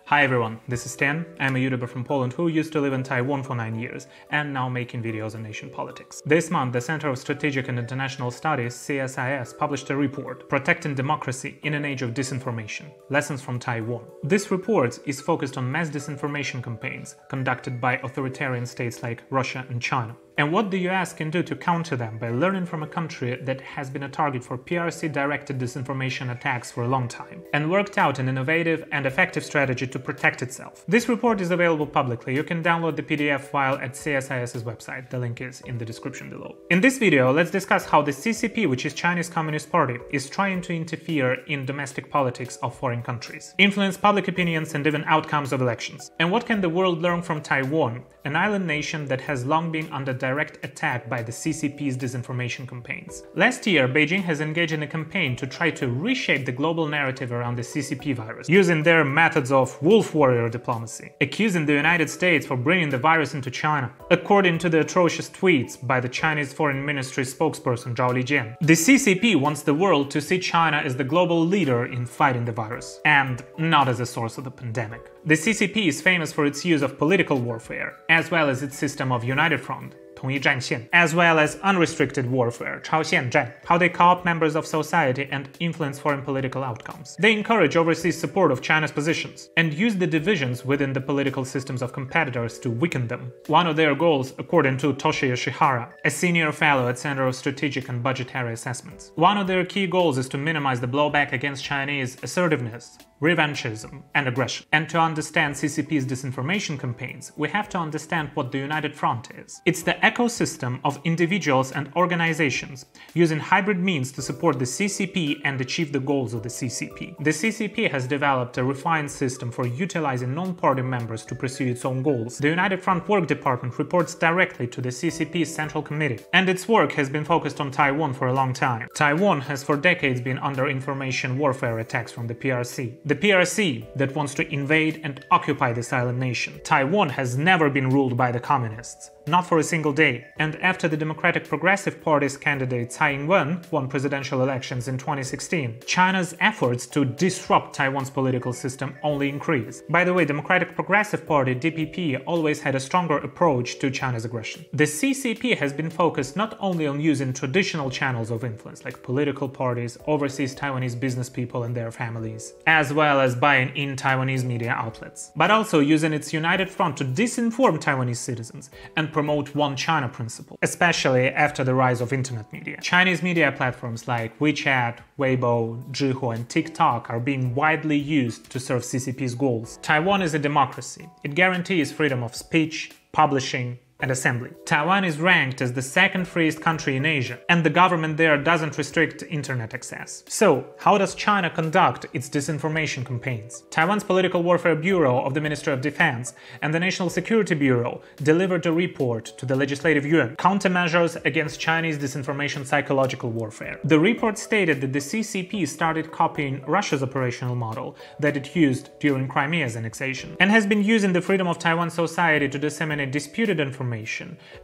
Hi everyone, this is Stan. I'm a YouTuber from Poland who used to live in Taiwan for 9 years and now making videos on nation politics. This month, the Center of Strategic and International Studies, CSIS, published a report, Protecting Democracy in an Age of Disinformation, Lessons from Taiwan. This report is focused on mass disinformation campaigns conducted by authoritarian states like Russia and China. And what the US can do to counter them by learning from a country that has been a target for PRC-directed disinformation attacks for a long time and worked out an innovative and effective strategy to protect itself. This report is available publicly. You can download the PDF file at CSIS's website. The link is in the description below. In this video, let's discuss how the CCP, which is Chinese Communist Party, is trying to interfere in domestic politics of foreign countries, influence public opinions and even outcomes of elections. And what can the world learn from Taiwan, an island nation that has long been under direct attack by the CCP's disinformation campaigns. Last year, Beijing has engaged in a campaign to try to reshape the global narrative around the CCP virus, using their methods of wolf warrior diplomacy, accusing the United States for bringing the virus into China. According to the atrocious tweets by the Chinese Foreign Ministry spokesperson Zhao Lijian, the CCP wants the world to see China as the global leader in fighting the virus, and not as a source of the pandemic. The CCP is famous for its use of political warfare, as well as its system of United Front, 统一战线, as well as unrestricted warfare, 超限战, how they co-opt members of society and influence foreign political outcomes. They encourage overseas support of China's positions and use the divisions within the political systems of competitors to weaken them. One of their goals, according to Toshi Yoshihara, a senior fellow at Center of Strategic and Budgetary Assessments, one of their key goals is to minimize the blowback against Chinese assertiveness, revanchism, and aggression. And to understand CCP's disinformation campaigns, we have to understand what the United Front is. It's the ecosystem of individuals and organizations using hybrid means to support the CCP and achieve the goals of the CCP. The CCP has developed a refined system for utilizing non-party members to pursue its own goals. The United Front Work Department reports directly to the CCP's Central Committee, and its work has been focused on Taiwan for a long time. Taiwan has for decades been under information warfare attacks from the PRC. The PRC that wants to invade and occupy this island nation. Taiwan has never been ruled by the communists, not for a single day. And after the Democratic Progressive Party's candidate Tsai Ing-wen won presidential elections in 2016, China's efforts to disrupt Taiwan's political system only increased. By the way, Democratic Progressive Party (DPP) always had a stronger approach to China's aggression. The CCP has been focused not only on using traditional channels of influence like political parties, overseas Taiwanese business people and their families, as well as buying in Taiwanese media outlets, but also using its United Front to disinform Taiwanese citizens and promote One China principle, especially after the rise of internet media. Chinese media platforms like WeChat, Weibo, Zhihu, and TikTok are being widely used to serve CCP's goals. Taiwan is a democracy. It guarantees freedom of speech, publishing, and assembly. Taiwan is ranked as the second freest country in Asia, and the government there doesn't restrict internet access. So, how does China conduct its disinformation campaigns? Taiwan's Political Warfare Bureau of the Ministry of Defense and the National Security Bureau delivered a report to the Legislative Yuan, Countermeasures against Chinese Disinformation Psychological Warfare. The report stated that the CCP started copying Russia's operational model that it used during Crimea's annexation, and has been using the freedom of Taiwan society to disseminate disputed information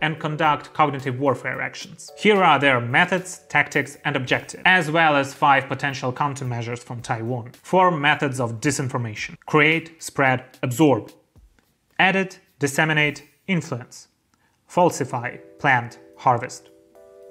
and conduct cognitive warfare actions. Here are their methods, tactics, and objectives, as well as 5 potential countermeasures from Taiwan. 4 methods of disinformation: create, spread, absorb, edit, disseminate, influence, falsify, plant, harvest,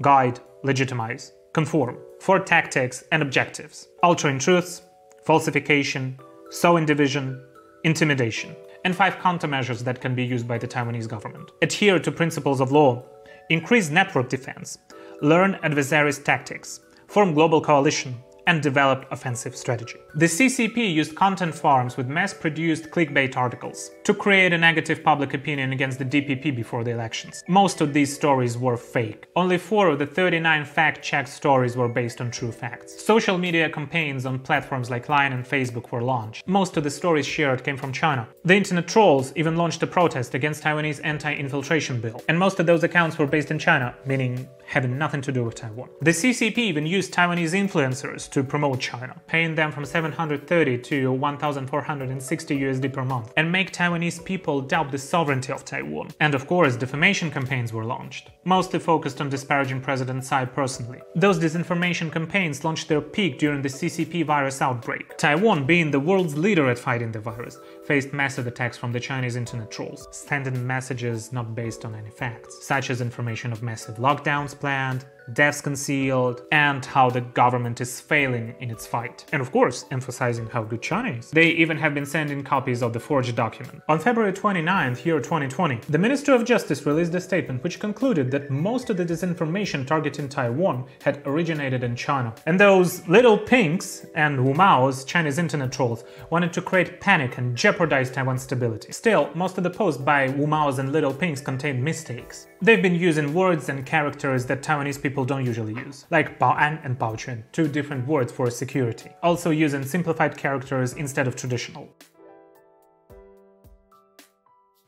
guide, legitimize, conform. 4 tactics and objectives: altering truths, falsification, sowing division, intimidation, and 5 countermeasures that can be used by the Taiwanese government. Adhere to principles of law, increase network defense, learn adversaries' tactics, form global coalition, and develop offensive strategy. The CCP used content farms with mass-produced clickbait articles to create a negative public opinion against the DPP before the elections. Most of these stories were fake. Only 4 of the 39 fact-checked stories were based on true facts. Social media campaigns on platforms like Line and Facebook were launched. Most of the stories shared came from China. The internet trolls even launched a protest against Taiwanese anti-infiltration bill, and most of those accounts were based in China, meaning having nothing to do with Taiwan. The CCP even used Taiwanese influencers to promote China, paying them from $730 to $1,460 USD per month, and make Taiwanese people doubt the sovereignty of Taiwan. And of course, defamation campaigns were launched, mostly focused on disparaging President Tsai personally. Those disinformation campaigns launched their peak during the CCP virus outbreak. Taiwan, being the world's leader at fighting the virus, faced massive attacks from the Chinese internet trolls, sending messages not based on any facts, such as information of massive lockdowns planned, deaths concealed, and how the government is failing in its fight. And of course, emphasizing how good China is. They even have been sending copies of the forged document. On February 29th, year 2020, the Ministry of Justice released a statement which concluded that most of the disinformation targeting Taiwan had originated in China. And those little pinks and Wu Mao's Chinese internet trolls wanted to create panic and jeopardize Taiwan's stability. Still, most of the posts by Wu Mao's and little pinks contained mistakes. They've been using words and characters that Taiwanese people don't usually use, like Bao'an and Baoquan, two different words for security, also using simplified characters instead of traditional.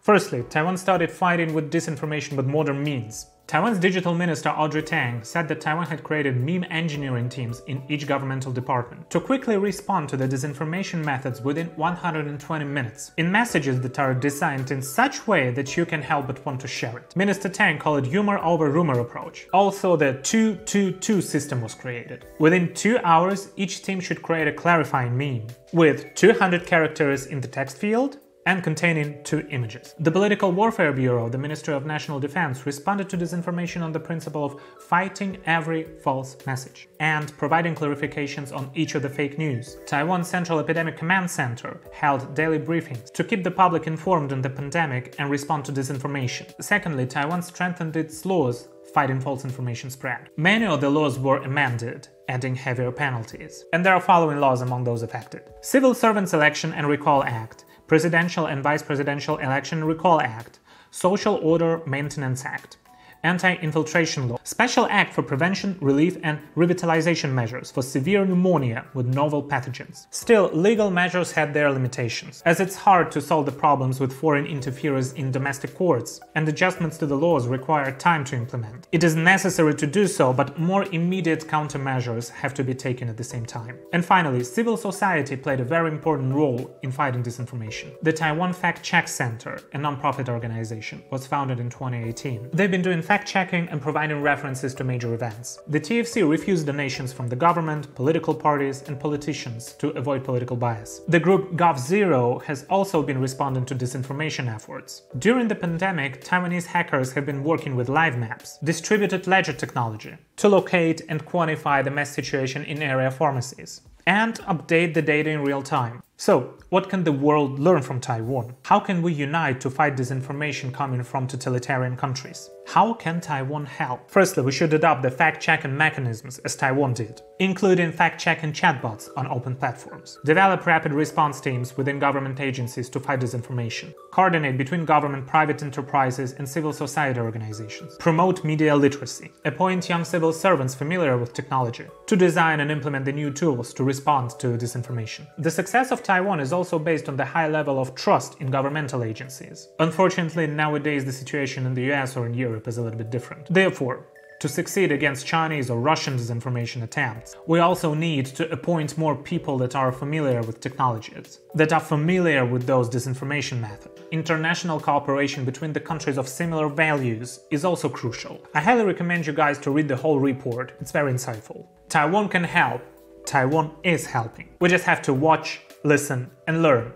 Firstly, Taiwan started fighting with disinformation with modern means. Taiwan's digital minister Audrey Tang said that Taiwan had created meme engineering teams in each governmental department to quickly respond to the disinformation methods within 120 minutes, in messages that are designed in such way that you can help but want to share it. Minister Tang called it humor over rumor approach. Also, the 222 system was created. Within 2 hours, each team should create a clarifying meme with 200 characters in the text field and containing 2 images. The Political Warfare Bureau, the Ministry of National Defense, responded to disinformation on the principle of fighting every false message and providing clarifications on each of the fake news. Taiwan's Central Epidemic Command Center held daily briefings to keep the public informed on the pandemic and respond to disinformation. Secondly, Taiwan strengthened its laws fighting false information spread. Many of the laws were amended, adding heavier penalties. And there are following laws among those affected: Civil Servants Election and Recall Act, Presidential and Vice Presidential Election and Recall Act, Social Order Maintenance Act, Anti-Infiltration Law, Special Act for Prevention, Relief and Revitalization Measures for Severe Pneumonia with Novel Pathogens. Still, legal measures had their limitations, as it's hard to solve the problems with foreign interferers in domestic courts, and adjustments to the laws require time to implement. It is necessary to do so, but more immediate countermeasures have to be taken at the same time. And finally, civil society played a very important role in fighting disinformation. The Taiwan Fact Check Center, a non-profit organization, was founded in 2018. They've been doing fact-checking and providing references to major events. The TFC refused donations from the government, political parties, and politicians to avoid political bias. The group GovZero has also been responding to disinformation efforts. During the pandemic, Taiwanese hackers have been working with live maps, distributed ledger technology, to locate and quantify the mass situation in area pharmacies, and update the data in real time. So, what can the world learn from Taiwan? How can we unite to fight disinformation coming from totalitarian countries? How can Taiwan help? Firstly, we should adopt the fact-checking mechanisms as Taiwan did, including fact-checking chatbots on open platforms. Develop rapid response teams within government agencies to fight disinformation. Coordinate between government, private enterprises, and civil society organizations. Promote media literacy. Appoint young civil servants familiar with technology to design and implement the new tools to respond to disinformation. The success of Taiwan is also based on the high level of trust in governmental agencies. Unfortunately, nowadays the situation in the US or in Europe is a little bit different. Therefore, to succeed against Chinese or Russian disinformation attempts, we also need to appoint more people that are familiar with technologies, that are familiar with those disinformation methods. International cooperation between the countries of similar values is also crucial. I highly recommend you guys to read the whole report, it's very insightful. Taiwan can help. Taiwan is helping. We just have to watch, listen, and learn.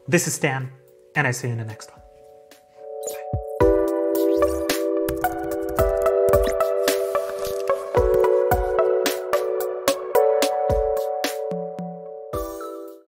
This is Stan, and I see you in the next one.